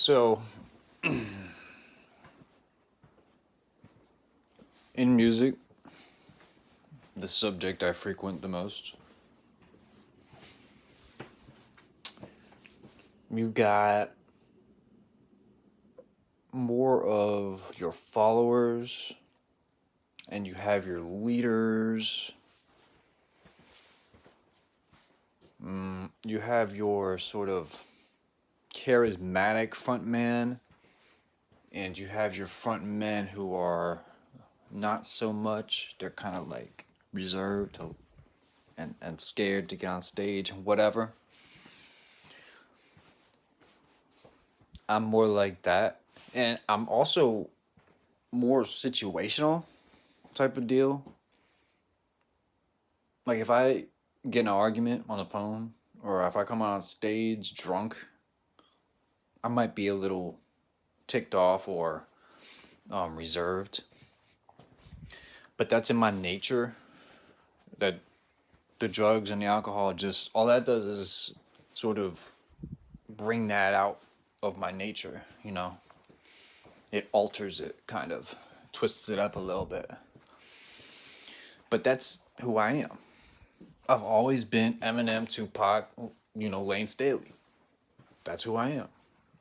So, in music, the subject I frequent the most, you got more of your followers, and you have your leaders. You have your sort of charismatic front man, and you have your front men who are not so much. They're kind of like reserved and scared to get on stage and whatever. I'm more like that. And I'm also more situational type of deal. Like if I get in an argument on the phone or if I come on stage drunk, I might be a little ticked off or reserved. But that's in my nature. That the drugs and the alcohol just all that does is sort of bring that out of my nature, you know. It alters it, kind of twists it up a little bit. But that's who I am. I've always been Eminem, Tupac, Lane Staley. That's who I am.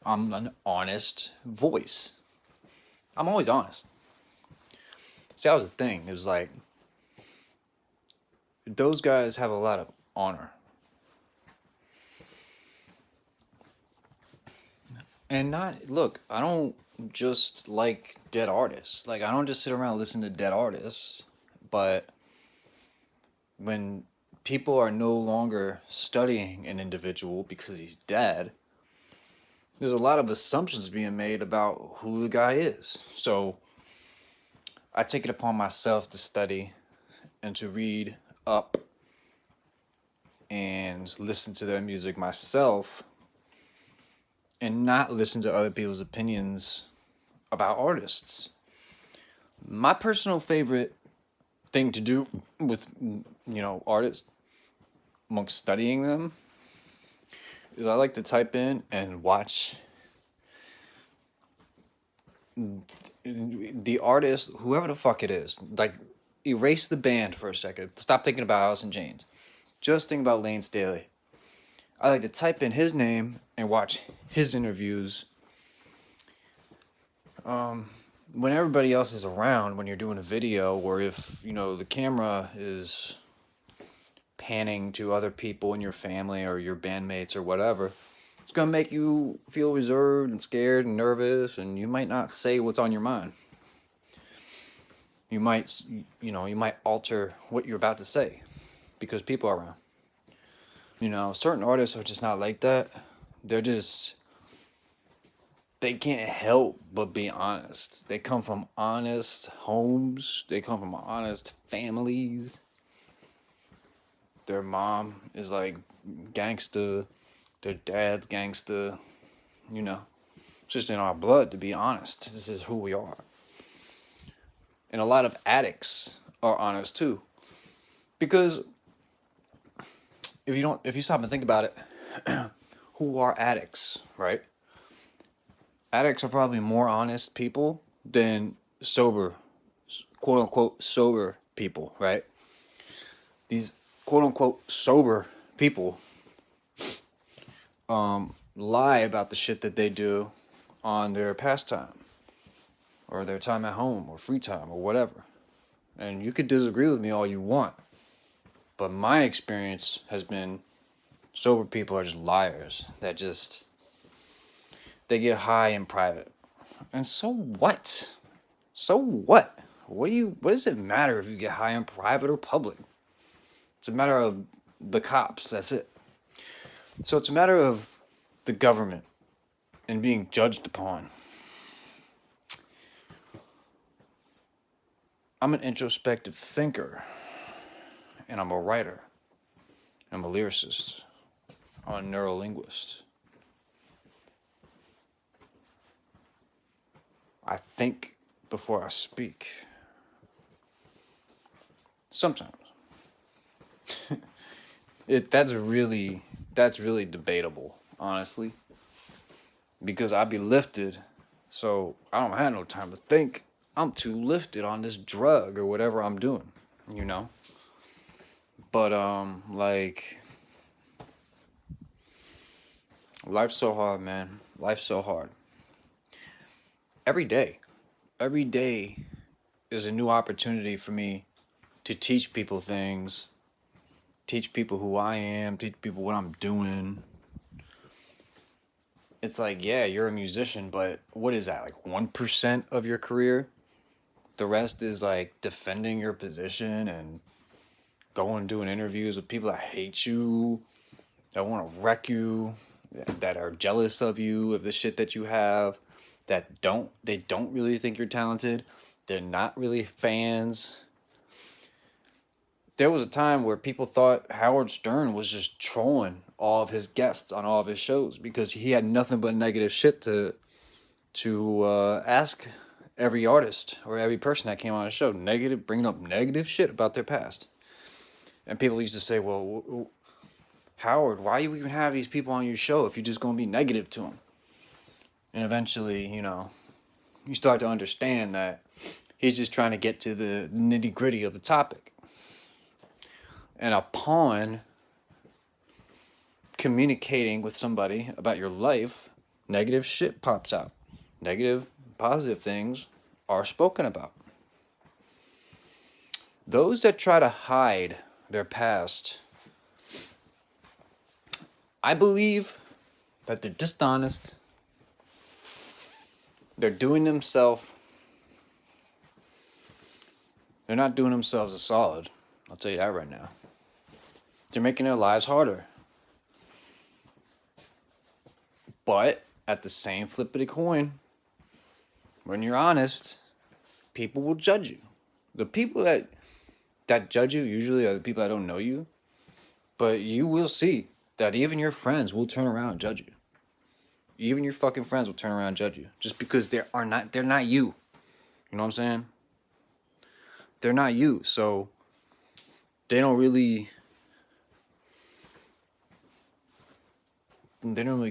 I'm an honest voice. I'm always honest. See, that was the thing. It was like, those guys have a lot of honor. And look, I don't just like dead artists. Like, I don't just sit around and listen to dead artists. But when people are no longer studying an individual because he's dead, there's a lot of assumptions being made about who the guy is. So I take it upon myself to study and to read up and listen to their music myself and not listen to other people's opinions about artists. My personal favorite thing to do with, artists amongst studying them is I like to type in and watch the artist, whoever the fuck it is. Like, erase the band for a second. Stop thinking about Alice in Chains. Just think about Lane Staley. I like to type in his name and watch his interviews. When everybody else is around, when you're doing a video, or if, the camera is panning to other people in your family or your bandmates or whatever, it's going to make you feel reserved and scared and nervous, and you might not say what's on your mind. You might alter what you're about to say because people are around. Certain artists are just not like that. They can't help but be honest. They come from honest homes. They come from honest families. Their mom is like gangsta. Their dad's gangsta. It's just in our blood, to be honest. This is who we are. And a lot of addicts are honest too. Because if you stop and think about it, who are addicts, right? Addicts are probably more honest people than sober, quote unquote, sober people, right? These quote unquote sober people lie about the shit that they do on their pastime or their time at home or free time or whatever. And you could disagree with me all you want, but my experience has been sober people are just liars that they get high in private. And so what? So what? What does it matter if you get high in private or public? It's a matter of the cops, that's it. So it's a matter of the government and being judged upon. I'm an introspective thinker, and I'm a writer. I'm a lyricist. I'm a neurolinguist. I think before I speak. Sometimes. That's really debatable, honestly. because I be lifted. So I don't have no time to think. I'm too lifted on this drug or whatever I'm doing, you know? But like life's so hard, man. Life's so hard. Every day. Every day is a new opportunity for me to teach people things, teach people who I am, teach people what I'm doing. It's like, yeah, you're a musician, but what is that? Like 1% of your career? The rest is like defending your position and going doing interviews with people that hate you, that want to wreck you, that are jealous of you, of the shit that you have, they don't really think you're talented. They're not really fans. There was a time where people thought Howard Stern was just trolling all of his guests on all of his shows because he had nothing but negative shit to ask every artist or every person that came on his show, negative, bringing up negative shit about their past. And people used to say, well, Howard, why you even have these people on your show if you're just going to be negative to them? And eventually, you know, you start to understand that he's just trying to get to the nitty gritty of the topic. And upon communicating with somebody about your life, negative shit pops out. Negative, positive things are spoken about. Those that try to hide their past, I believe that they're dishonest. They're doing themselves. They're not doing themselves a solid. I'll tell you that right now. They're making their lives harder. But at the same flip of the coin, when you're honest, people will judge you. The people that judge you usually are the people that don't know you. But you will see that even your friends will turn around and judge you. Even your fucking friends will turn around and judge you. Just because they're not you. You know what I'm saying? They're not you. So they don't really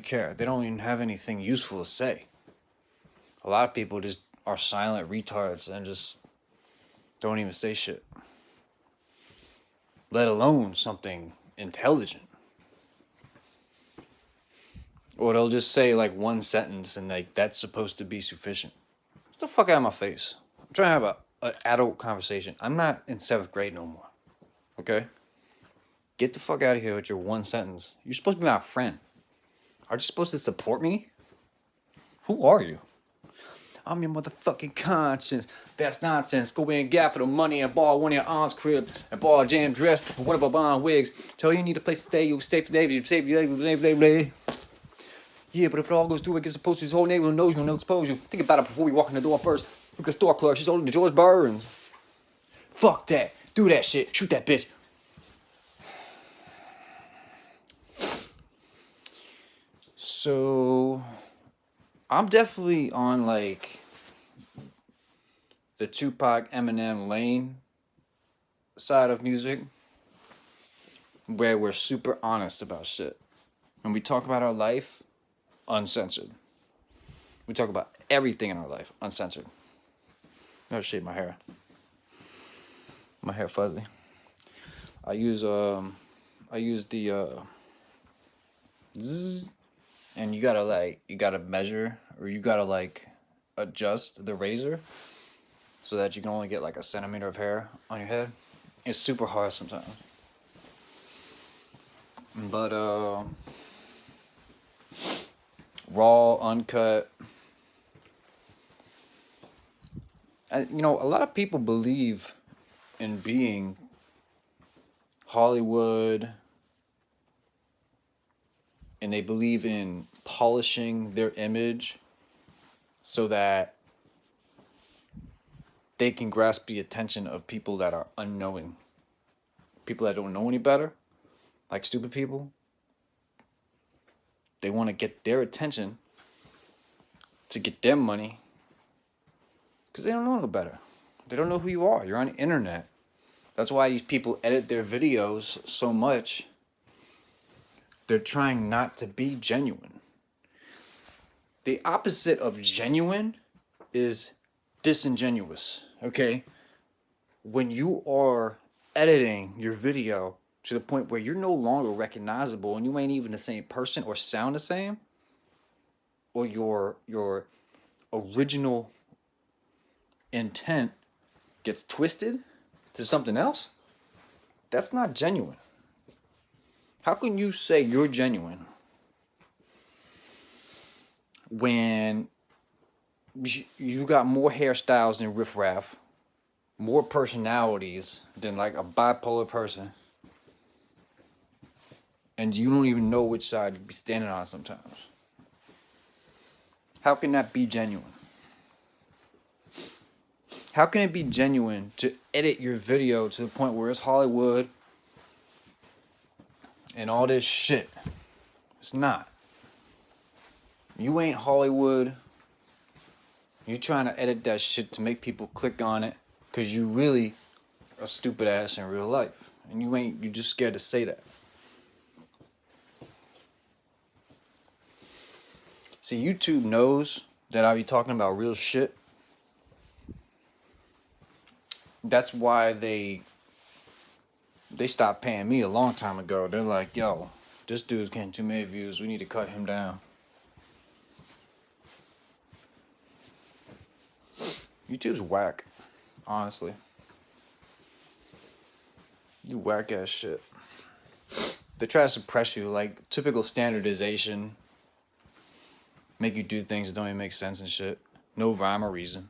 care. They don't even have anything useful to say. A lot of people just are silent retards and just don't even say shit. Let alone something intelligent. Or they'll just say like one sentence and like that's supposed to be sufficient. Get the fuck out of my face. I'm trying to have an adult conversation. I'm not in 7th grade no more. Okay? Get the fuck out of here with your one sentence. You're supposed to be my friend. Are you supposed to support me? Who are you? I'm your motherfucking conscience. That's nonsense. Go in and gap for the money and borrow one of your aunt's crib and borrow a jam dress or one of her bond wigs. Tell you need a place to stay. You save for David. You save for David. Yeah, but if it all goes through, it gets supposed to his whole neighborhood knows you're gonna expose you. Think about it before we walk in the door first. Look at store clerk. She's older than George Burns. Fuck that. Do that shit. Shoot that bitch. So I'm definitely on like the Tupac Eminem lane side of music where we're super honest about shit. When we talk about our life, uncensored. We talk about everything in our life, uncensored. I gotta shave my hair. My hair fuzzy. I use the zzz, and you gotta measure or you gotta like adjust the razor so that you can only get like a centimeter of hair on your head. It's super hard sometimes. But raw, uncut. You know, a lot of people believe in being Hollywood and they believe in polishing their image so that they can grasp the attention of people that are unknowing. People that don't know any better, like stupid people. They want to get their attention to get their money because they don't know no better. They don't know who you are. You're on the internet. That's why these people edit their videos so much. They're trying not to be genuine. The opposite of genuine is disingenuous, okay? When you are editing your video to the point where you're no longer recognizable and you ain't even the same person or sound the same, or your original intent gets twisted to something else, that's not genuine. How can you say you're genuine when you got more hairstyles than Riff Raff, more personalities than like a bipolar person, and you don't even know which side you be standing on sometimes? How can that be genuine? How can it be genuine to edit your video to the point where it's Hollywood and all this shit? It's not. You ain't Hollywood. You trying to edit that shit to make people click on it because you really a stupid ass in real life. And you just scared to say that. See, YouTube knows that I be talking about real shit. That's why they stopped paying me a long time ago. They're like, yo, this dude's getting too many views. We need to cut him down. YouTube's whack, honestly. You whack ass shit. They try to suppress you, like typical standardization. Make you do things that don't even make sense and shit. No rhyme or reason.